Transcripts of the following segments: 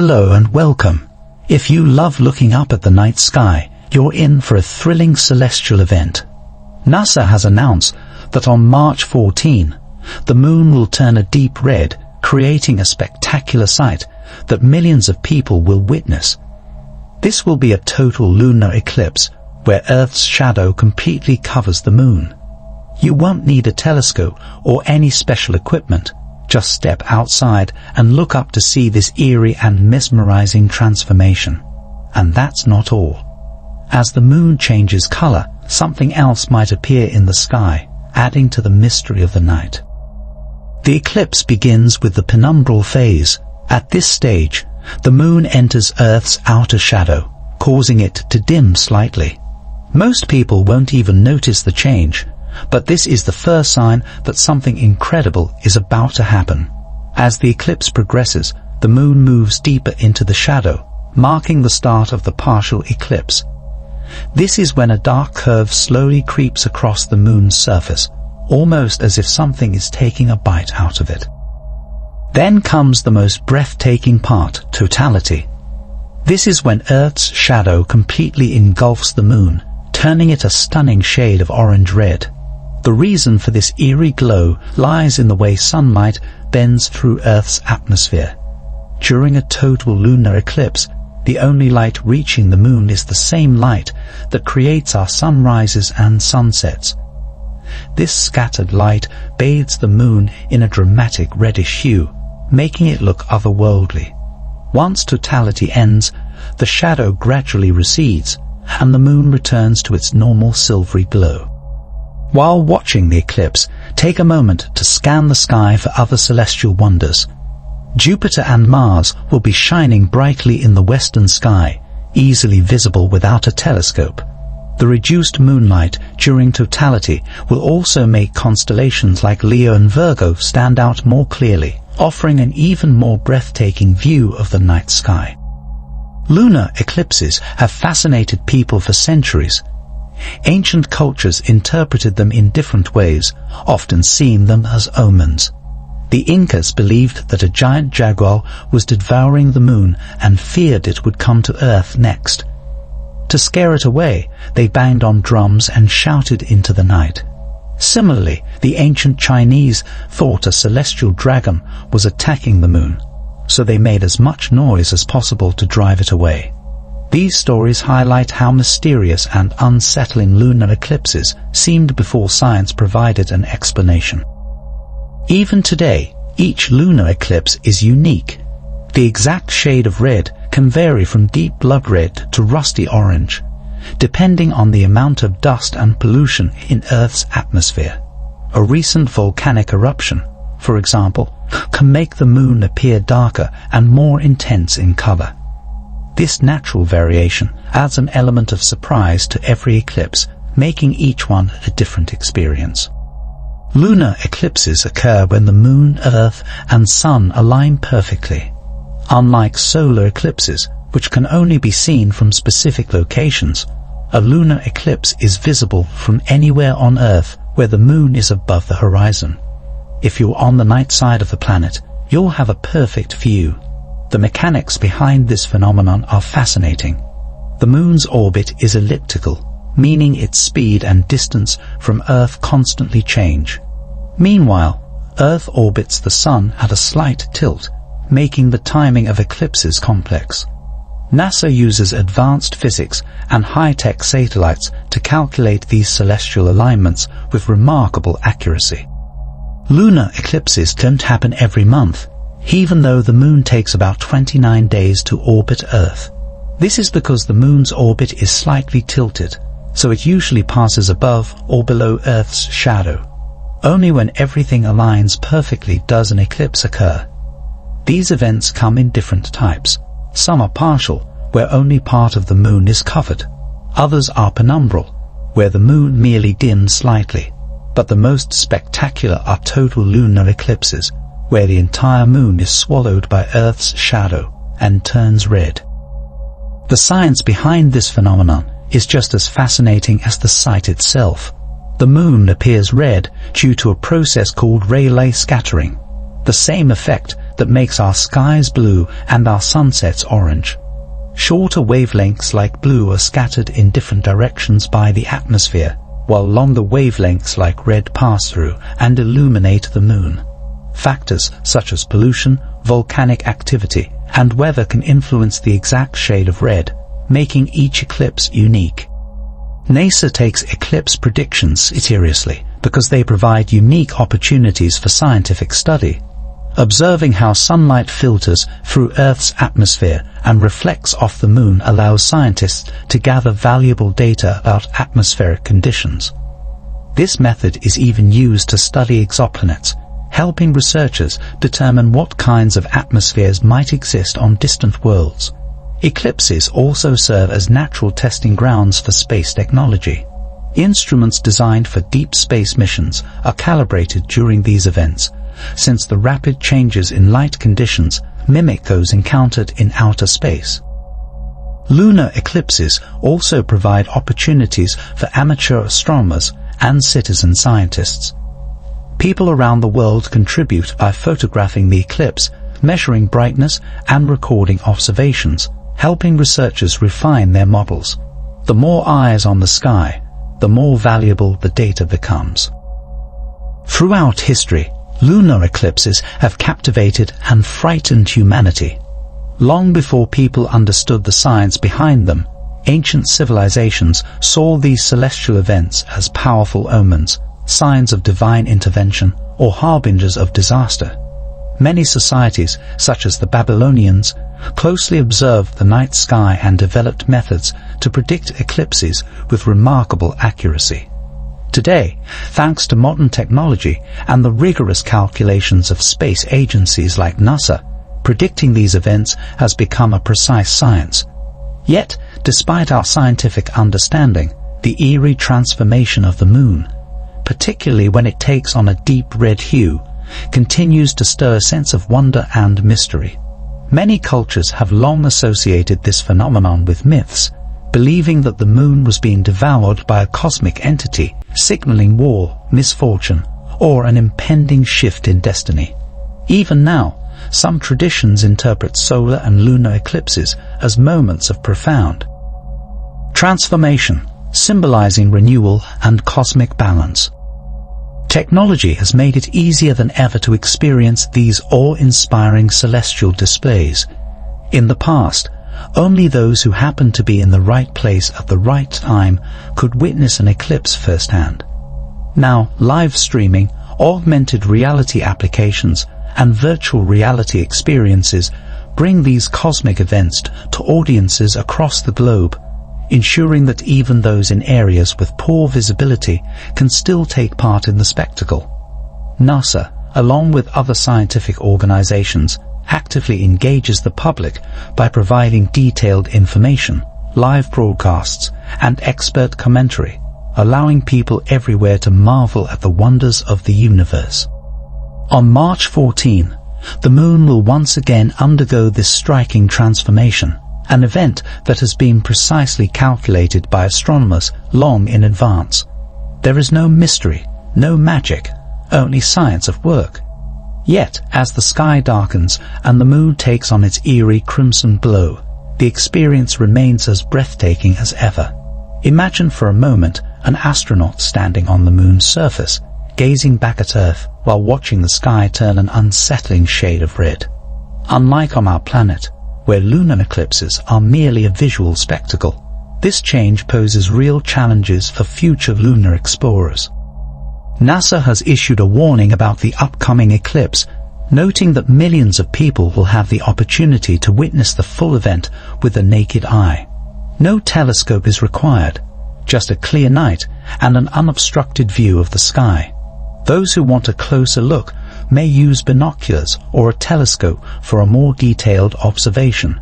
Hello and welcome. If you love looking up at the night sky, you're in for a thrilling celestial event. NASA has announced that on March 14, the moon will turn a deep red, creating a spectacular sight that millions of people will witness. This will be a total lunar eclipse, where Earth's shadow completely covers the moon. You won't need a telescope or any special equipment. Just step outside and look up to see this eerie and mesmerizing transformation. And that's not all. As the moon changes color, something else might appear in the sky, adding to the mystery of the night. The eclipse begins with the penumbral phase. At this stage, the moon enters Earth's outer shadow, causing it to dim slightly. Most people won't even notice the change, but this is the first sign that something incredible is about to happen. As the eclipse progresses, the moon moves deeper into the shadow, marking the start of the partial eclipse. This is when a dark curve slowly creeps across the moon's surface, almost as if something is taking a bite out of it. Then comes the most breathtaking part, totality. This is when Earth's shadow completely engulfs the moon, turning it a stunning shade of orange-red. The reason for this eerie glow lies in the way sunlight bends through Earth's atmosphere. During a total lunar eclipse, the only light reaching the moon is the same light that creates our sunrises and sunsets. This scattered light bathes the moon in a dramatic reddish hue, making it look otherworldly. Once totality ends, the shadow gradually recedes, and the moon returns to its normal silvery glow. While watching the eclipse, take a moment to scan the sky for other celestial wonders. Jupiter and Mars will be shining brightly in the western sky, easily visible without a telescope. The reduced moonlight during totality will also make constellations like Leo and Virgo stand out more clearly, offering an even more breathtaking view of the night sky. Lunar eclipses have fascinated people for centuries. Ancient cultures interpreted them in different ways, often seeing them as omens. The Incas believed that a giant jaguar was devouring the moon and feared it would come to Earth next. To scare it away, they banged on drums and shouted into the night. Similarly, the ancient Chinese thought a celestial dragon was attacking the moon, so they made as much noise as possible to drive it away. These stories highlight how mysterious and unsettling lunar eclipses seemed before science provided an explanation. Even today, each lunar eclipse is unique. The exact shade of red can vary from deep blood red to rusty orange, depending on the amount of dust and pollution in Earth's atmosphere. A recent volcanic eruption, for example, can make the moon appear darker and more intense in color. This natural variation adds an element of surprise to every eclipse, making each one a different experience. Lunar eclipses occur when the moon, Earth, and sun align perfectly. Unlike solar eclipses, which can only be seen from specific locations, a lunar eclipse is visible from anywhere on Earth where the moon is above the horizon. If you're on the night side of the planet, you'll have a perfect view. The mechanics behind this phenomenon are fascinating. The moon's orbit is elliptical, meaning its speed and distance from Earth constantly change. Meanwhile, Earth orbits the sun at a slight tilt, making the timing of eclipses complex. NASA uses advanced physics and high-tech satellites to calculate these celestial alignments with remarkable accuracy. Lunar eclipses don't happen every month, even though the moon takes about 29 days to orbit Earth. This is because the moon's orbit is slightly tilted, so it usually passes above or below Earth's shadow. Only when everything aligns perfectly does an eclipse occur. These events come in different types. Some are partial, where only part of the moon is covered. Others are penumbral, where the moon merely dims slightly. But the most spectacular are total lunar eclipses, where the entire moon is swallowed by Earth's shadow and turns red. The science behind this phenomenon is just as fascinating as the sight itself. The moon appears red due to a process called Rayleigh scattering, the same effect that makes our skies blue and our sunsets orange. Shorter wavelengths like blue are scattered in different directions by the atmosphere, while longer wavelengths like red pass through and illuminate the moon. Factors such as pollution, volcanic activity, and weather can influence the exact shade of red, making each eclipse unique. NASA takes eclipse predictions seriously because they provide unique opportunities for scientific study. Observing how sunlight filters through Earth's atmosphere and reflects off the moon allows scientists to gather valuable data about atmospheric conditions. This method is even used to study exoplanets, helping researchers determine what kinds of atmospheres might exist on distant worlds. Eclipses also serve as natural testing grounds for space technology. Instruments designed for deep space missions are calibrated during these events, since the rapid changes in light conditions mimic those encountered in outer space. Lunar eclipses also provide opportunities for amateur astronomers and citizen scientists. People around the world contribute by photographing the eclipse, measuring brightness, and recording observations, helping researchers refine their models. The more eyes on the sky, the more valuable the data becomes. Throughout history, lunar eclipses have captivated and frightened humanity. Long before people understood the science behind them, ancient civilizations saw these celestial events as powerful omens, signs of divine intervention, or harbingers of disaster. Many societies, such as the Babylonians, closely observed the night sky and developed methods to predict eclipses with remarkable accuracy. Today, thanks to modern technology and the rigorous calculations of space agencies like NASA, predicting these events has become a precise science. Yet, despite our scientific understanding, the eerie transformation of the moon, particularly when it takes on a deep red hue, continues to stir a sense of wonder and mystery. Many cultures have long associated this phenomenon with myths, believing that the moon was being devoured by a cosmic entity, signaling war, misfortune, or an impending shift in destiny. Even now, some traditions interpret solar and lunar eclipses as moments of profound transformation, symbolizing renewal and cosmic balance. Technology has made it easier than ever to experience these awe-inspiring celestial displays. In the past, only those who happened to be in the right place at the right time could witness an eclipse firsthand. Now, live streaming, augmented reality applications, and virtual reality experiences bring these cosmic events to audiences across the globe, ensuring that even those in areas with poor visibility can still take part in the spectacle. NASA, along with other scientific organizations, actively engages the public by providing detailed information, live broadcasts, and expert commentary, allowing people everywhere to marvel at the wonders of the universe. On March 14, the moon will once again undergo this striking transformation, an event that has been precisely calculated by astronomers long in advance. There is no mystery, no magic, only science at work. Yet, as the sky darkens and the moon takes on its eerie crimson glow, the experience remains as breathtaking as ever. Imagine for a moment an astronaut standing on the moon's surface, gazing back at Earth while watching the sky turn an unsettling shade of red. Unlike on our planet, where lunar eclipses are merely a visual spectacle, this change poses real challenges for future lunar explorers. NASA has issued a warning about the upcoming eclipse, noting that millions of people will have the opportunity to witness the full event with the naked eye. No telescope is required, just a clear night and an unobstructed view of the sky. Those who want a closer look may use binoculars or a telescope for a more detailed observation.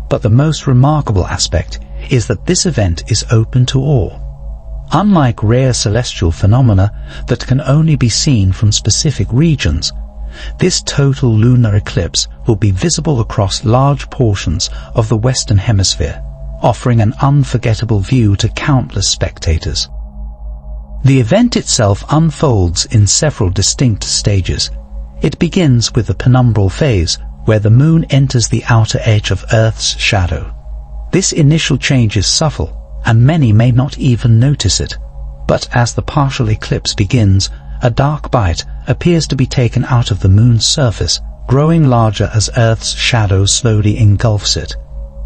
But the most remarkable aspect is that this event is open to all. Unlike rare celestial phenomena that can only be seen from specific regions, this total lunar eclipse will be visible across large portions of the Western Hemisphere, offering an unforgettable view to countless spectators. The event itself unfolds in several distinct stages. It begins with the penumbral phase, where the moon enters the outer edge of Earth's shadow. This initial change is subtle, and many may not even notice it. But as the partial eclipse begins, a dark bite appears to be taken out of the moon's surface, growing larger as Earth's shadow slowly engulfs it.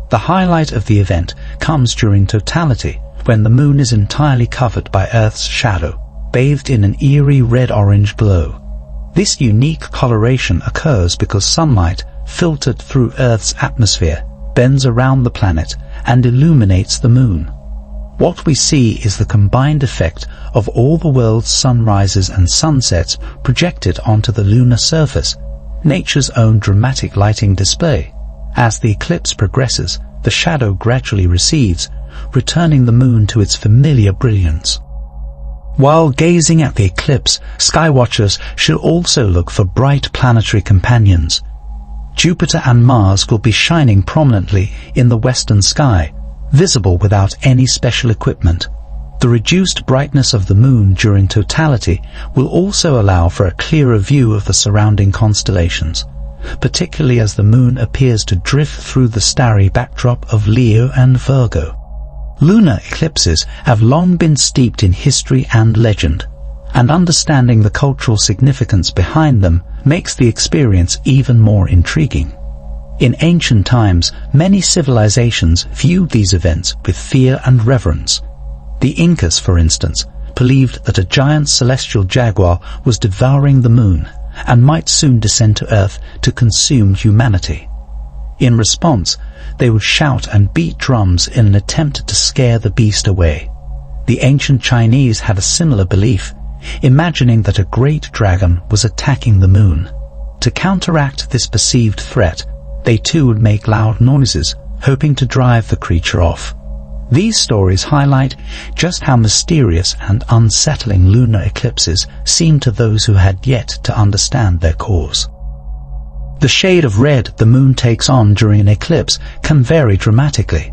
The highlight of the event comes during totality, when the moon is entirely covered by Earth's shadow, bathed in an eerie red-orange glow. This unique coloration occurs because sunlight, filtered through Earth's atmosphere, bends around the planet and illuminates the moon. What we see is the combined effect of all the world's sunrises and sunsets projected onto the lunar surface, nature's own dramatic lighting display. As the eclipse progresses, the shadow gradually recedes, returning the moon to its familiar brilliance. While gazing at the eclipse, skywatchers should also look for bright planetary companions. Jupiter and Mars will be shining prominently in the western sky, visible without any special equipment. The reduced brightness of the moon during totality will also allow for a clearer view of the surrounding constellations, particularly as the moon appears to drift through the starry backdrop of Leo and Virgo. Lunar eclipses have long been steeped in history and legend, and understanding the cultural significance behind them makes the experience even more intriguing. In ancient times, many civilizations viewed these events with fear and reverence. The Incas, for instance, believed that a giant celestial jaguar was devouring the moon and might soon descend to Earth to consume humanity. In response, they would shout and beat drums in an attempt to scare the beast away. The ancient Chinese had a similar belief, imagining that a great dragon was attacking the moon. To counteract this perceived threat, they too would make loud noises, hoping to drive the creature off. These stories highlight just how mysterious and unsettling lunar eclipses seem to those who had yet to understand their cause. The shade of red the moon takes on during an eclipse can vary dramatically.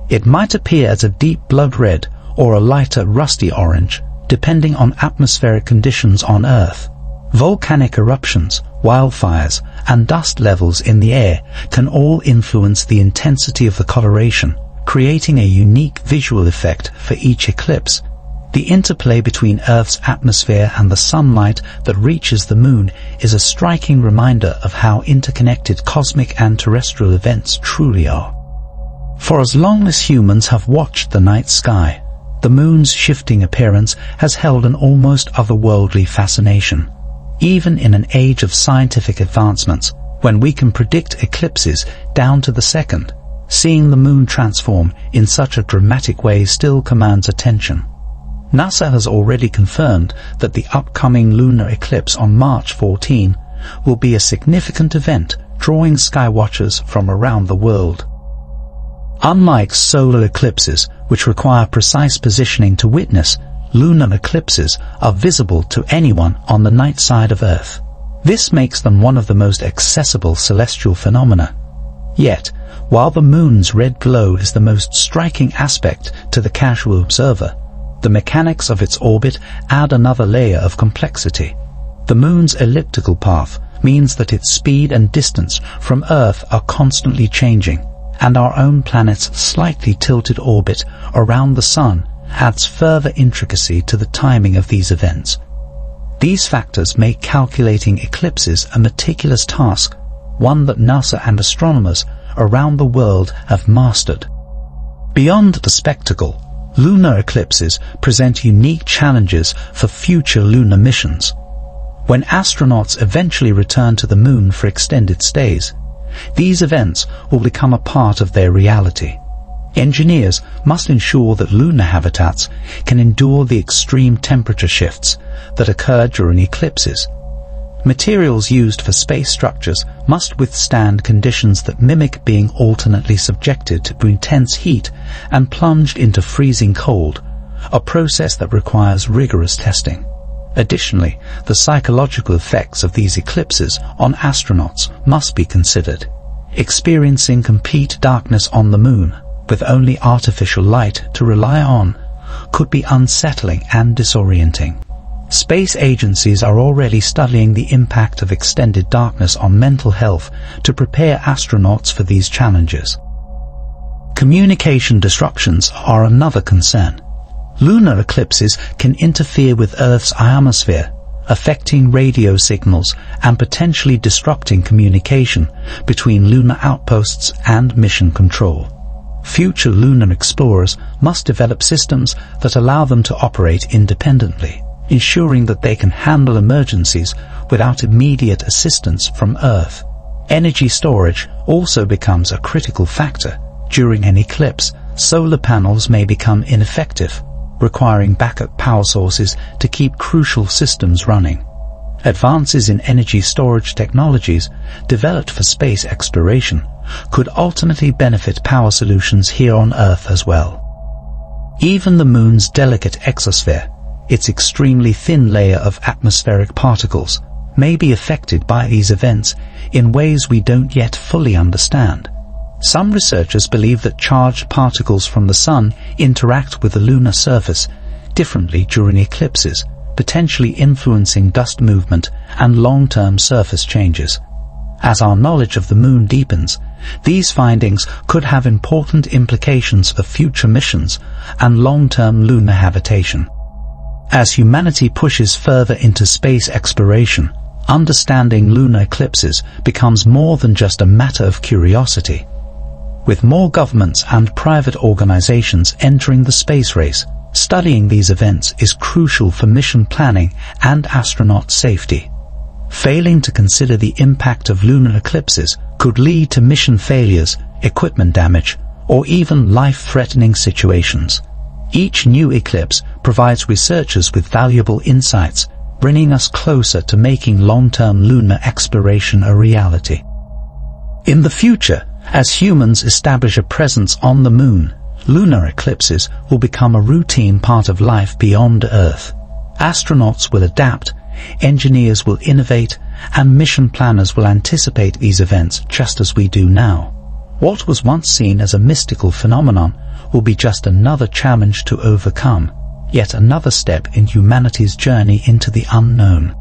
It might appear as a deep blood red or a lighter rusty orange, depending on atmospheric conditions on Earth. Volcanic eruptions, wildfires, and dust levels in the air can all influence the intensity of the coloration, creating a unique visual effect for each eclipse. The interplay between Earth's atmosphere and the sunlight that reaches the moon is a striking reminder of how interconnected cosmic and terrestrial events truly are. For as long as humans have watched the night sky, the moon's shifting appearance has held an almost otherworldly fascination. Even in an age of scientific advancements, when we can predict eclipses down to the second, seeing the moon transform in such a dramatic way still commands attention. NASA has already confirmed that the upcoming lunar eclipse on March 14 will be a significant event, drawing skywatchers from around the world. Unlike solar eclipses, which require precise positioning to witness, lunar eclipses are visible to anyone on the night side of Earth. This makes them one of the most accessible celestial phenomena. Yet, while the moon's red glow is the most striking aspect to the casual observer, the mechanics of its orbit add another layer of complexity. The moon's elliptical path means that its speed and distance from Earth are constantly changing, and our own planet's slightly tilted orbit around the Sun adds further intricacy to the timing of these events. These factors make calculating eclipses a meticulous task, one that NASA and astronomers around the world have mastered. Beyond the spectacle, lunar eclipses present unique challenges for future lunar missions. When astronauts eventually return to the moon for extended stays, these events will become a part of their reality. Engineers must ensure that lunar habitats can endure the extreme temperature shifts that occur during eclipses. Materials used for space structures must withstand conditions that mimic being alternately subjected to intense heat and plunged into freezing cold, a process that requires rigorous testing. Additionally, the psychological effects of these eclipses on astronauts must be considered. Experiencing complete darkness on the moon, with only artificial light to rely on, could be unsettling and disorienting. Space agencies are already studying the impact of extended darkness on mental health to prepare astronauts for these challenges. Communication disruptions are another concern. Lunar eclipses can interfere with Earth's ionosphere, affecting radio signals and potentially disrupting communication between lunar outposts and mission control. Future lunar explorers must develop systems that allow them to operate independently, ensuring that they can handle emergencies without immediate assistance from Earth. Energy storage also becomes a critical factor. During an eclipse, solar panels may become ineffective, requiring backup power sources to keep crucial systems running. Advances in energy storage technologies developed for space exploration could ultimately benefit power solutions here on Earth as well. Even the Moon's delicate exosphere, its extremely thin layer of atmospheric particles, may be affected by these events in ways we don't yet fully understand. Some researchers believe that charged particles from the Sun interact with the lunar surface differently during eclipses, potentially influencing dust movement and long-term surface changes. As our knowledge of the Moon deepens, these findings could have important implications for future missions and long-term lunar habitation. As humanity pushes further into space exploration, understanding lunar eclipses becomes more than just a matter of curiosity. With more governments and private organizations entering the space race, studying these events is crucial for mission planning and astronaut safety. Failing to consider the impact of lunar eclipses could lead to mission failures, equipment damage, or even life-threatening situations. Each new eclipse provides researchers with valuable insights, bringing us closer to making long-term lunar exploration a reality. In the future, as humans establish a presence on the Moon, lunar eclipses will become a routine part of life beyond Earth. Astronauts will adapt, engineers will innovate, and mission planners will anticipate these events just as we do now. What was once seen as a mystical phenomenon will be just another challenge to overcome, yet another step in humanity's journey into the unknown.